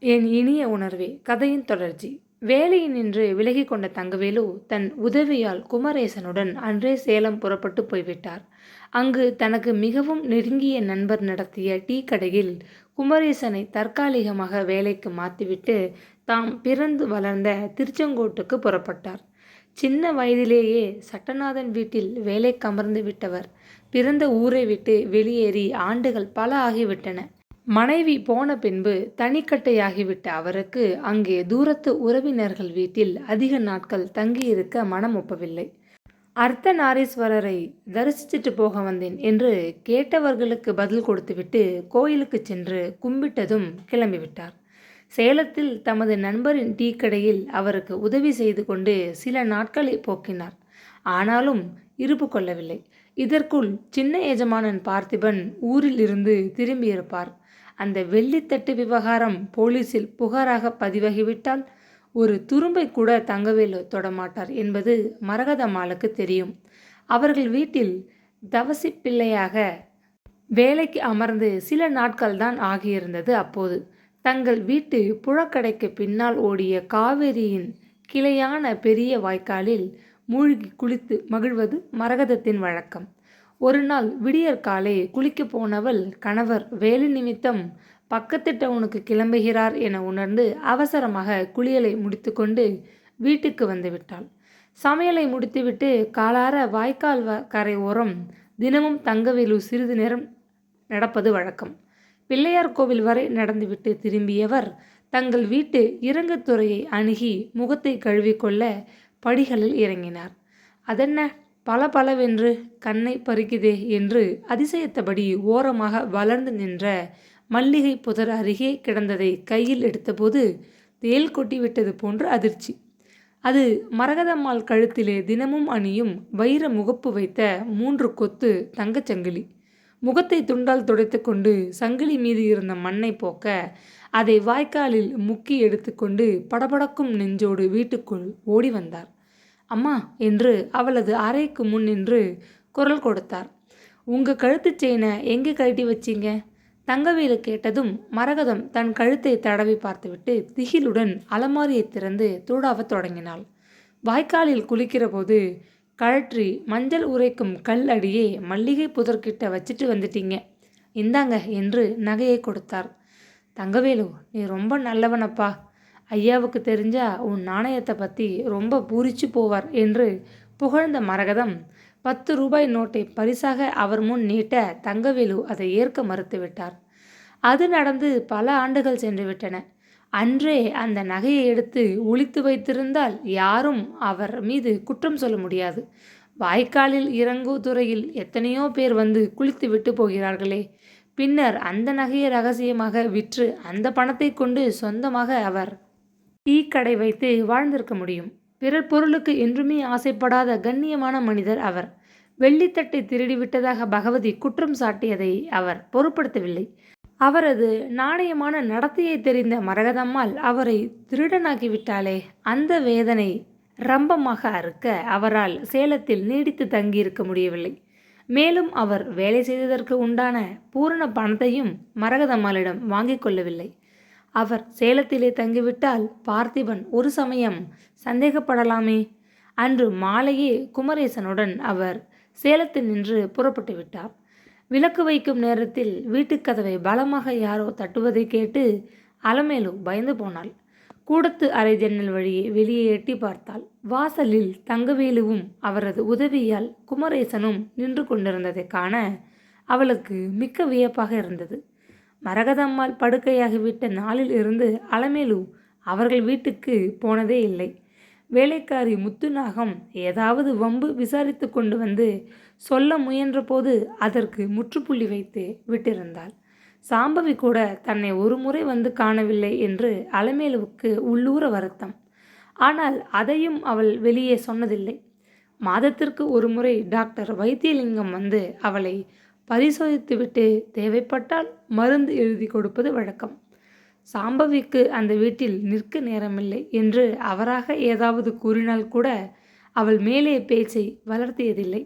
என் இனிய உணர்வே கதையின் தொடர்ச்சி. வேலையினின்று விலகிக் கொண்ட தங்கவேலு தன் உதவியால் குமரேசனுடன் அன்றே சேலம் புறப்பட்டு போய்விட்டார். அங்கு தனக்கு மிகவும் நெருங்கிய நண்பர் நடத்திய டீ கடையில் குமரேசனை தற்காலிகமாக வேலைக்கு மாற்றிவிட்டு தாம் பிறந்து வளர்ந்த திருச்செங்கோட்டுக்கு புறப்பட்டார். சின்ன வயதிலேயே சட்டநாதன் வீட்டில் வேலைக்கமர்ந்து விட்டவர் பிறந்த ஊரை விட்டு வெளியேறி ஆண்டுகள் பல ஆகிவிட்டன. மனைவி போன பின்பு தனிக்கட்டையாகிவிட்ட அவருக்கு அங்கே தூரத்து உறவினர்கள் வீட்டில் அதிக நாட்கள் தங்கியிருக்க மனம் ஒப்பவில்லை. அர்த்தநாரீஸ்வரரை தரிசிச்சுட்டு போக வந்தேன் என்று கேட்டவர்களுக்கு பதில் கொடுத்துவிட்டு கோயிலுக்கு சென்று கும்பிட்டதும் கிளம்பிவிட்டார். சேலத்தில் தமது நண்பரின் டீ கடையில் அவருக்கு உதவி செய்து கொண்டு சில நாட்களை போக்கினார். ஆனாலும் இருப்பு கொள்ளவில்லை. இதற்குள் சின்ன எஜமானன் பார்த்திபன் ஊரில் இருந்து திரும்பியிருப்பார். அந்த வெள்ளித்தட்டு விவகாரம் போலீஸில் புகாராக பதிவாகிவிட்டால் ஒரு துரும்பை கூட தங்கவேலு தொடமாட்டார் என்பது மரகதம்மாளுக்கு தெரியும். அவர்கள் வீட்டில் தவசி பிள்ளையாக வேலைக்கு அமர்ந்து சில நாட்கள் தான் ஆகியிருந்தது. அப்போது தங்கள் வீட்டு புழக்கடைக்கு பின்னால் ஓடிய காவேரியின் கிளையான பெரிய வாய்க்காலில் மூழ்கி குளித்து மகிழ்வது மரகதத்தின் வழக்கம். ஒரு நாள் விடியற்காலை குளிக்கப் போனவள் கணவர் வேலை நிமித்தம் பக்கத்து டவுனுக்கு கிளம்புகிறார் என உணர்ந்து அவசரமாக குளியலை முடித்துக்கொண்டு வீட்டுக்கு வந்துவிட்டாள். சமையலை முடித்துவிட்டு காலார வாய்க்கால் கரை ஓரம் தினமும் தங்கவேலு சிறிது நேரம் நடப்பது வழக்கம். பிள்ளையார் கோவில் வரை நடந்துவிட்டு திரும்பியவர் தங்கள் வீட்டு இறங்குத்துறையை அணுகி முகத்தை கழுவிக்கொள்ள படிகளில் இறங்கினார். அதென்ன பளபளவென்று கண்ணை பறிக்குதே என்று அதிசயத்தபடி ஓரமாக வளர்ந்து நின்ற மல்லிகை புதர் அருகே கிடந்ததை கையில் எடுத்தபோது தேள் கொட்டிவிட்டது போன்று அதிர்ச்சி. அது மரகதம்மாள் கழுத்திலே தினமும் அணியும் வைர முகப்பு வைத்த 3 கொத்து தங்கச்சங்கிலி. முகத்தை துண்டால் துடைத்து கொண்டு சங்கிலி மீது இருந்த மண்ணை போக்க அதை வாய்க்காலில் முக்கி எடுத்துக்கொண்டு படபடக்கும் நெஞ்சோடு வீட்டுக்குள் ஓடி வந்தார். அம்மா என்று அவளது அறைக்கு முன் நின்று குரல் கொடுத்தார். உங்க கழுத்து செயினை எங்கே கழட்டி வச்சிங்க? தங்கவேலு கேட்டதும் மரகதம் தன் கழுத்தை தடவி பார்த்துவிட்டு திகிலுடன் அலமாரியை திறந்து தூடாவத் தொடங்கினாள். வாய்க்காலில் குளிக்கிற போது கழற்றி மஞ்சள் உரைக்கும் கல் அடியே மல்லிகை புதர்கிட்ட வச்சுட்டு வந்துட்டீங்க, இந்தாங்க என்று நகையை கொடுத்தார். தங்கவேலு, நீ ரொம்ப நல்லவனப்பா. ஐயாவுக்கு தெரிஞ்சா உன் நாணயத்தை பற்றி ரொம்ப பூரிச்சு போவார் என்று புகழ்ந்த மரகதம் 10 ரூபாய் நோட்டை பரிசாக அவர் முன் நீட்ட தங்கவேலு அதை ஏற்க மறுத்துவிட்டார். அது நடந்து பல ஆண்டுகள் சென்று விட்டன. அன்றே அந்த நகையை எடுத்து ஒளித்து வைத்திருந்தால் யாரும் அவர் மீது குற்றம் சொல்ல முடியாது. வாய்க்காலில் இறங்குதுறையில் எத்தனையோ பேர் வந்து குளித்து விட்டு போகிறார்களே. பின்னர் அந்த நகையை ரகசியமாக விற்று அந்த பணத்தை கொண்டு சொந்தமாக அவர் டீ கடை வைத்து வாழ்ந்திருக்க முடியும். பிறர் பொருளுக்கு என்றுமே ஆசைப்படாத கண்ணியமான மனிதர் அவர். வெள்ளித்தட்டை திருடிவிட்டதாக பகவதி குற்றம் சாட்டியதை அவர் பொருட்படுத்தவில்லை. அவரது நாணயமான நடத்தையை தெரிந்த மரகதம்மாள் அவரை திருடனாக்கிவிட்டாலே. அந்த வேதனை ரம்பமாக அறுக்க அவரால் சேலத்தில் நீடித்து தங்கியிருக்க முடியவில்லை. மேலும் அவர் வேலை செய்ததற்கு உண்டான பூரண பணத்தையும் மரகதம்மாளிடம் வாங்கிக் கொள்ளவில்லை. அவர் சேலத்திலே தங்கிவிட்டால் பார்த்திபன் ஒரு சமயம் சந்தேகப்படலாமே. அன்று மாலையே குமரேசனுடன் அவர் சேலத்தில் நின்று புறப்பட்டு விட்டார். விளக்கு வைக்கும் நேரத்தில் வீட்டுக்கதவை பலமாக யாரோ தட்டுவதை கேட்டு அலமேலு பயந்து போனாள். கூடத்து அறை ஜன்னல் வழியே வெளியே எட்டி பார்த்தாள். வாசலில் தங்கவேலுவும் அவரது உதவியால் குமரேசனும் நின்று கொண்டிருந்ததை காண அவளுக்கு மிக்க வியப்பாக இருந்தது. மரகதம்மாள் படுக்கையாகிவிட்ட நாளில் இருந்து அலமேலு அவர்கள் வீட்டுக்கு போனதே இல்லை. வேலைக்காரி முத்துநாகம் ஏதாவது வம்பு விசாரித்து கொண்டு வந்து சொல்ல முயன்ற போது அதற்கு முற்றுப்புள்ளி வைத்து விட்டிருந்தாள். சாம்பவி கூட தன்னை ஒரு முறை வந்து காணவில்லை என்று அலமேலுவுக்கு உள்ளூர வருத்தம். ஆனால் அதையும் அவள் வெளியே சொன்னதில்லை. மாதத்திற்கு ஒரு முறை டாக்டர் வைத்தியலிங்கம் வந்து அவளை பரிசோதித்துவிட்டு தேவைப்பட்டால் மருந்து எழுதி கொடுப்பது வழக்கம். சாம்பவிக்கு அந்த வீட்டில் நிற்க நேரமில்லை என்று அவராக ஏதாவது கூறினால் கூட அவள் மேலே பேச்சை வளர்த்தியதில்லை.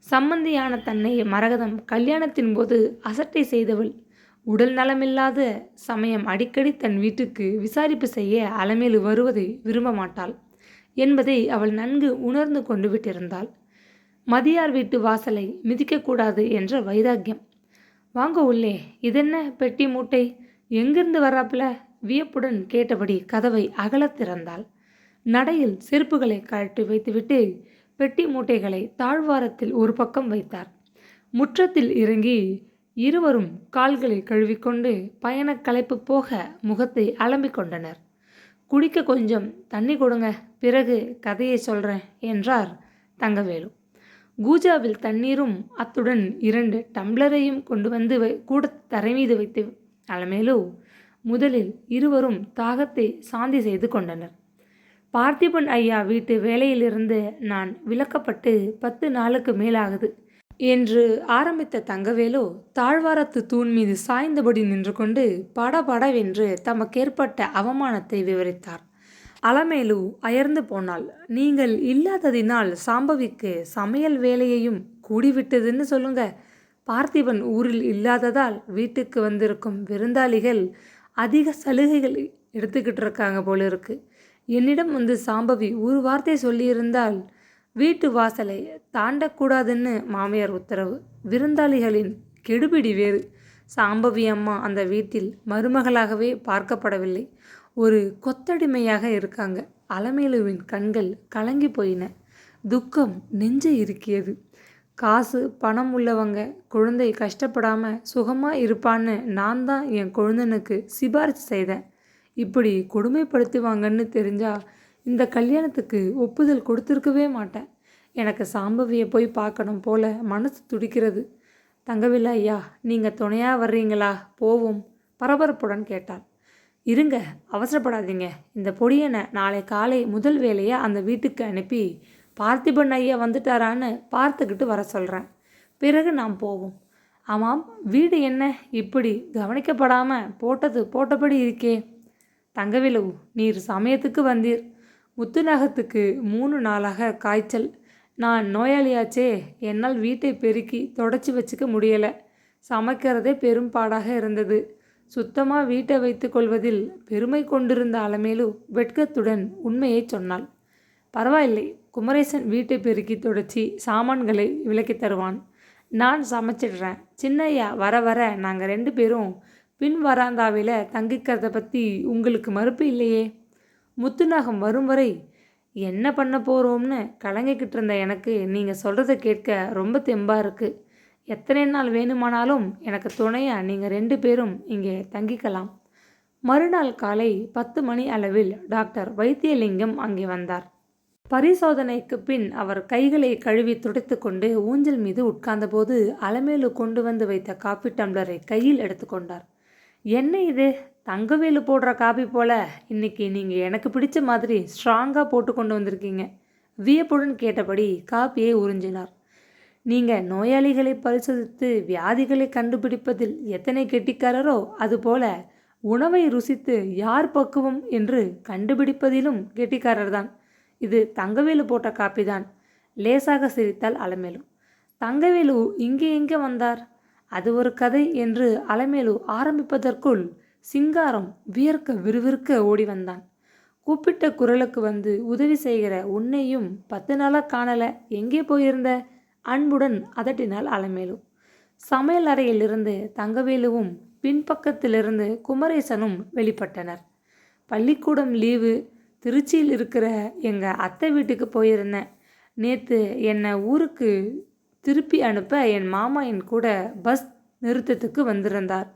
சம்மந்தியான தன்னை மரகதம் கல்யாணத்தின் போது அசட்டை செய்தவள். உடல் நலமில்லாத சமயம் அடிக்கடி தன் வீட்டுக்கு விசாரிப்பு செய்ய அலமேலு வருவதை விரும்ப மாட்டாள் என்பதை அவள் நன்கு உணர்ந்து கொண்டு விட்டிருந்தாள். மதியார் வீட்டு வாசலை மிதிக்கக்கூடாது என்ற வைராக்கியம். வாங்க உள்ளே, இதென்ன பெட்டி மூட்டை, எங்கிருந்து வர்றாப்புல? வியப்புடன் கேட்டபடி கதவை அகலத் திறந்தாள். நடையில் செருப்புகளை கழட்டி வைத்துவிட்டு பெட்டி மூட்டைகளை தாழ்வாரத்தில் ஒரு பக்கம் வைத்தார். முற்றத்தில் இறங்கி இருவரும் கால்களை கழுவிக்கொண்டு பயணக் களைப்பு போக முகத்தை அலம்பிக் கொண்டனர். குடிக்க கொஞ்சம் தண்ணி கொடுங்க, பிறகு கதையை சொல்கிறேன் என்றார் தங்கவேலு. கூஜாவில் தண்ணீரும் அத்துடன் 2 டம்ளரையும் கொண்டு வந்து கூட தரை மீது வைத்து அலமேலு முதலில் இருவரும் தாகத்தை சாந்தி செய்து கொண்டனர். பார்த்திபன் ஐயா வீட்டு வேலையிலிருந்து நான் விலக்கப்பட்டு 10 நாளுக்கு மேலாகுது என்று ஆரம்பித்த தங்கவேலு தாழ்வாரத்து தூண் மீது சாய்ந்தபடி நின்று கொண்டு படபடவென்று தமக்கேற்பட்ட அவமானத்தை விவரித்தார். அலமேலு அயர்ந்து போனாள். நீங்கள் இல்லாததினால் சாம்பவிக்கு சமையல் வேலையையும் கூடிவிட்டதுன்னு சொல்லுங்க. பார்த்திபன் ஊரில் இல்லாததால் வீட்டுக்கு வந்திருக்கும் விருந்தாளிகள் அதிக சலுகைகள் எடுத்துக்கிட்டு இருக்காங்க போல இருக்கு. என்னிடம் வந்து சாம்பவி ஒரு வார்த்தை சொல்லியிருந்தால் வீட்டு வாசலை தாண்டக்கூடாதுன்னு மாமியார் உத்தரவு. விருந்தாளிகளின் கெடுபிடி வேறு. சாம்பவி அம்மா அந்த வீட்டில் மருமகளாகவே பார்க்கப்படவில்லை, ஒரு கொத்தடிமையாக இருக்காங்க. அலமேலுவின் கண்கள் கலங்கி போயின. துக்கம் நெஞ்சை இறுக்கியது. காசு பணம் உள்ளவங்க குழந்தை கஷ்டப்படாமல் சுகமாக இருப்பான்னு நான் தான் என் குழந்தனுக்கு சிபாரிசு செய்தேன். இப்படி கொடுமைப்படுத்துவாங்கன்னு தெரிஞ்சா இந்த கல்யாணத்துக்கு ஒப்புதல் கொடுத்துருக்கவே மாட்டேன். எனக்கு சாம்பவியை போய் பார்க்கணும் போல மனசு துடிக்கிறது. தங்கவேலு ஐயா, நீங்கள் துணையாக வர்றீங்களா? போவோம், பரபரப்புடன் கேட்டாள். இருங்க, அவசரப்படாதீங்க. இந்த பொடியனை நாளை காலை முதல் வேலையாக அந்த வீட்டுக்கு அனுப்பி பார்த்திபன் ஐயா வந்துட்டாரான்னு பார்த்துக்கிட்டு வர சொல்கிறேன். பிறகு நாம் போவோம். ஆமாம், வீடு என்ன இப்படி கவனிக்கப்படாமல் போட்டபடி இருக்கே? தங்கவேலு, நீர் சமயத்துக்கு வந்தீர். முத்துநகத்துக்கு 3 நாளாக காய்ச்சல். நான் நோயாளியாச்சே, என்னால் வீட்டை பெருக்கி தொடச்சி வச்சுக்க முடியலை. சமைக்கிறதே பெரும்பாடாக இருந்தது. சுத்தமாக வீட்டை வைத்து கொள்வதில் பெருமை கொண்டிருந்த அலமேலு வெட்கத்துடன் உண்மையை சொன்னாள். பரவாயில்லை, குமரேசன் வீட்டை பெருக்கி தொடச்சி சாமான்களை விலக்கி தருவான். நான் சமைச்சிடுறேன். சின்னையா வர வர நாங்கள் 2 பேரும் பின் வராந்தாவில் தங்கிக்கிறத பற்றி உங்களுக்கு மறுப்பு இல்லையே? முத்துநாகம் வரும் வரை என்ன பண்ண போகிறோம்னு கலங்கிக்கிட்டு இருந்த எனக்கு நீங்கள் சொல்கிறத கேட்க ரொம்ப தெம்பாக இருக்குது. எத்தனை நாள் வேணுமானாலும் எனக்கு துணையாக நீங்கள் 2 பேரும் இங்கே தங்கிக்கலாம். மறுநாள் காலை 10 மணி அளவில் டாக்டர் வைத்தியலிங்கம் அங்கே வந்தார். பரிசோதனைக்கு பின் அவர் கைகளை கழுவி துடைத்து கொண்டு ஊஞ்சல் மீது உட்கார்ந்தபோது அலமேலு கொண்டு வந்து வைத்த காப்பி டம்ளரை கையில் எடுத்துக்கொண்டார். என்ன இது, தங்கவேலு போடுற காபி போல இன்னைக்கு நீங்கள் எனக்கு பிடிச்ச மாதிரி ஸ்ட்ராங்காக போட்டு கொண்டு வந்திருக்கீங்க. வியப்புடன் கேட்டபடி காப்பியை உறிஞ்சினார். நீங்கள் நோயாளிகளை பரிசோதித்து வியாதிகளை கண்டுபிடிப்பதில் எத்தனை கெட்டிக்காரரோ அதுபோல உணவை ருசித்து யார் பக்குவம் என்று கண்டுபிடிப்பதிலும் கெட்டிக்காரர் தான். இது தங்கவேலு போட்ட காப்பி தான். லேசாக சிரித்தாள் அலமேலு. தங்கவேலு இங்கே எங்கே வந்தார்? அது ஒரு கதை என்று அலமேலு ஆரம்பிப்பதற்குள் சிங்காரம் வியர்க்க விறுவிறுக்க ஓடி வந்தான். கூப்பிட்ட குரலுக்கு வந்து உதவி செய்கிற உன்னையும் 10 நாளாக காணலை, எங்கே போயிருந்த? அன்புடன் அதட்டினாள் அலமேலு. சமையல் அறையிலிருந்து தங்கவேலுவும் பின்பக்கத்திலிருந்து குமரேசனும் வெளிப்பட்டனர். பள்ளிக்கூடம் லீவு, திருச்சியில் இருக்கிற எங்கள் அத்தை வீட்டுக்கு போயிருந்தேன். நேற்று என்னை ஊருக்கு திருப்பி அனுப்ப என் மாமா என் கூட பஸ் நிறுத்தத்துக்கு வந்திருந்தார்.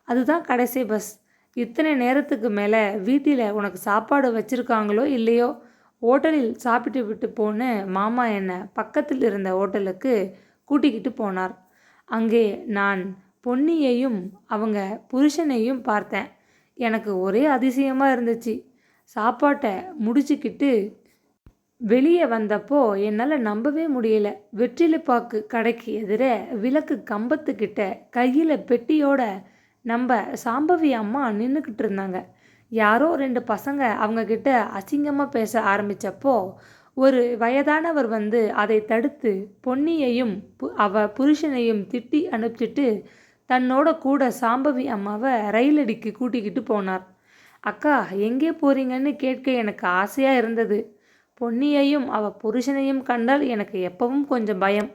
அதுதான் கடைசி பஸ். இத்தனை நேரத்துக்கு மேலே வீட்டில் உனக்கு சாப்பாடு வச்சுருக்காங்களோ இல்லையோ, ஹோட்டலில் சாப்பிட்டு விட்டு போன மாமா என்னை பக்கத்தில் இருந்த ஹோட்டலுக்கு கூட்டிக்கிட்டு போனார். அங்கே நான் பொன்னியையும் அவங்க புருஷனையும் பார்த்தேன். எனக்கு ஒரே அதிசயமாக இருந்துச்சு. சாப்பாட்டை முடிச்சுக்கிட்டு வெளியே வந்தப்போ என்னால் நம்பவே முடியல. வெற்றிலைப்பாக்கு கடைக்கு எதிர விளக்கு கம்பத்துக்கிட்ட கையில் பெட்டியோட நம்ம சாம்பவி அம்மா நின்றுக்கிட்டு இருந்தாங்க. யாரோ 2 பசங்க அவங்கக்கிட்ட அசிங்கமாக பேச ஆரம்பித்தப்போ ஒரு வயதானவர் வந்து அதை தடுத்து பொன்னியையும் அவ புருஷனையும் திட்டி அனுப்பிச்சிட்டு தன்னோட கூட சாம்பவி அம்மாவை ரயில் அடிக்கு கூட்டிக்கிட்டு போனார். அக்கா எங்கே போறீங்கன்னு கேட்க எனக்கு ஆசையாக இருந்தது. பொன்னியையும் அவள் புருஷனையும் கண்டால் எனக்கு எப்பவும் கொஞ்சம் பயம்.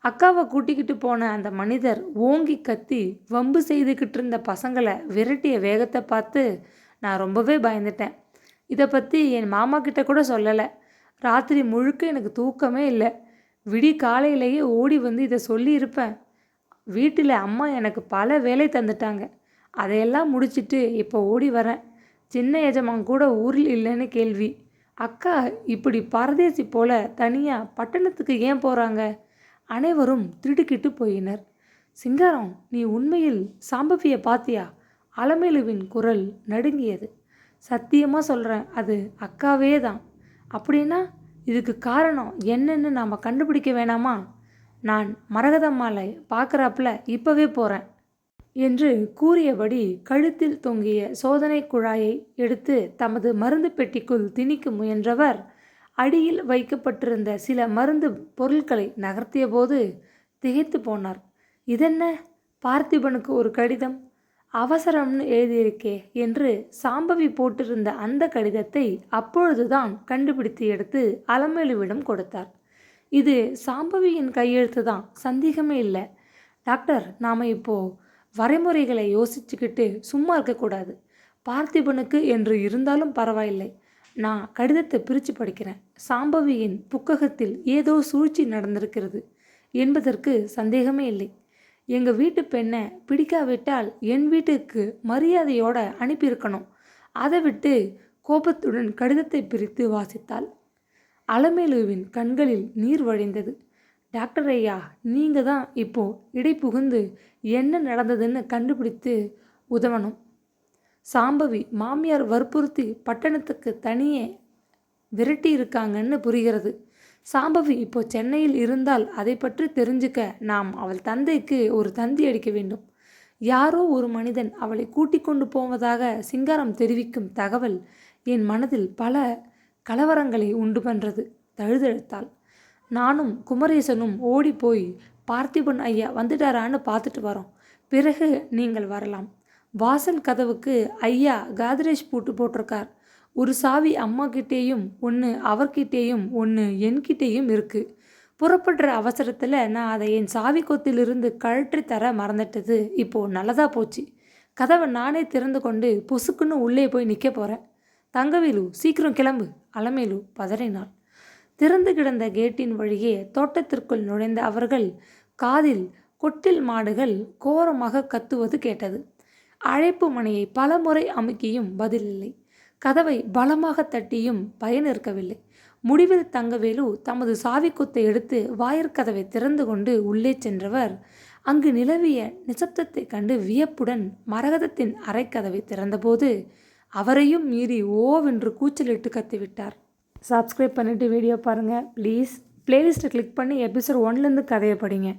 அக்காவை கூட்டிக்கிட்டு போன அந்த மனிதர் ஓங்கி கத்தி வம்பு செய்துக்கிட்டு இருந்த பசங்களை விரட்டிய வேகத்தை பார்த்து நான் ரொம்பவே பயந்துட்டேன். இதை பற்றி என் மாமா கிட்ட கூட சொல்லலை. ராத்திரி முழுக்க எனக்கு தூக்கமே இல்லை. காலையிலேயே ஓடி வந்து இதை சொல்லியிருப்பேன். வீட்டில் அம்மா எனக்கு பல வேலை தந்துட்டாங்க. அதையெல்லாம் முடிச்சிட்டு இப்போ ஓடி வரேன். சின்ன எஜமான் கூட ஊரில் இல்லைன்னு கேள்வி. அக்கா இப்படி பரதேசி போல தனியாக பட்டணத்துக்கு ஏன் போகிறாங்க? அனைவரும் திடுக்கிட்டு போயினர். சிங்காரம், நீ உண்மையில் சாம்பவியை பார்த்தியா? அலமேலுவின் குரல் நடுங்கியது. சத்தியமாக சொல்கிறேன், அது அக்காவே தான். அப்படின்னா இதுக்கு காரணம் என்னன்னு நாம் கண்டுபிடிக்க வேணாமா? நான் மரகதம்மாளை பார்க்குறாப்புல இப்போவே போகிறேன் என்று கூறியபடி கழுத்தில் தொங்கிய சோதனை குழாயை எடுத்து தமது மருந்து பெட்டிக்குள் திணிக்க முயன்றவர் அடியில் வைக்கப்பட்டிருந்த சில மருந்து பொருட்களை நகர்த்திய போது திகைத்து போனார். இதென்ன? பார்த்திபனுக்கு ஒரு கடிதம், அவசரம்னு எழுதியிருக்கே என்று சாம்பவி போட்டிருந்த அந்த கடிதத்தை அப்பொழுதுதான் கண்டுபிடித்து எடுத்து அலமேலுவிடம் கொடுத்தார். இது சாம்பவியின் கையெழுத்து தான், சந்தேகமே இல்லை. டாக்டர், நாம் இப்போது வரைமுறைகளை யோசிச்சுக்கிட்டு சும்மா இருக்கக்கூடாது. பார்த்திபனுக்கு என்று இருந்தாலும் பரவாயில்லை. நான் கடிதத்தை பிரித்து படிக்கிறேன். சாம்பவியின் புக்ககத்தில் ஏதோ சூழ்ச்சி நடந்திருக்கிறது என்பதற்கு சந்தேகமே இல்லை. எங்கள் வீட்டு பெண்ணை பிடிக்காவிட்டால் என் வீட்டுக்கு மரியாதையோட அனுப்பியிருக்கணும். அதை விட்டு கோபத்துடன் கடிதத்தை பிரித்து வாசித்தாள். அலமேலுவின் கண்களில் நீர் வழிந்தது. டாக்டர் ஐயா, நீங்கள் தான் இப்போ இடை புகுந்து என்ன நடந்ததுன்னு கண்டுபிடித்து உதவணும். சாம்பவி மாமியார் வற்புறுத்தி பட்டணத்துக்கு தனியே விரட்டி இருக்காங்கன்னு புரிகிறது. சாம்பவி இப்போ சென்னையில் இருந்தால் அதை பற்றி தெரிஞ்சுக்க நாம் அவள் தந்தைக்கு ஒரு தந்தி அடிக்க வேண்டும். யாரோ ஒரு மனிதன் அவளை கூட்டிக் கொண்டு போவதாக சிங்காரம் தெரிவிக்கும் தகவல் என் மனதில் பல கலவரங்களை உண்டு பண்ணுறது. தழுதழுத்தாள். நானும் குமரேசனும் ஓடி போய் பார்த்திபன் ஐயா வந்துட்டாரான்னு பார்த்துட்டு வரோம். பிறகு நீங்கள் வரலாம். வாசல் கதவுக்கு ஐயா காத்ரேஜ் பூட்டு போட்டிருக்கார். ஒரு சாவி அம்மா கிட்டேயும் ஒன்று அவர்கிட்டேயும் ஒன்று என்கிட்டேயும் இருக்குது. புறப்படுற அவசரத்தில் நான் அதை என் சாவி கொத்திலிருந்து கழற்றி தர மறந்துட்டது. இப்போது நல்லதாக போச்சு. கதவை நானே திறந்து கொண்டு பொசுக்குன்னு உள்ளே போய் நிற்க போகிறேன். தங்கவேலு, சீக்கிரம் கிளம்பு. அலமேலு பதறினாள். திறந்து கிடந்த கேட்டின் வழியே தோட்டத்திற்குள் நுழைந்த அவர்கள் காதில் கொட்டில் மாடுகள் கோரமாக கத்துவது கேட்டது. அழைப்பு மணியை பல முறை அமுக்கியும் பதிலில்லை. கதவை பலமாக தட்டியும் பயன் இருக்கவில்லை. முடிவில் தங்கவேலு தமது சாவிக்குத்தை எடுத்து வாயிற்கதவை திறந்து கொண்டு உள்ளே சென்றவர் அங்கு நிலவிய நிசப்தத்தை கண்டு வியப்புடன் மரகதத்தின் அரைக்கதவை திறந்தபோது அவரையும் மீறி ஓவென்று கூச்சலிட்டு கத்திவிட்டார். சப்ஸ்கிரைப் பண்ணிவிட்டு வீடியோ பாருங்கள் ப்ளீஸ். பிளேலிஸ்ட்டை கிளிக் பண்ணி எபிசோட் 1லேருந்து கதையை படிங்க.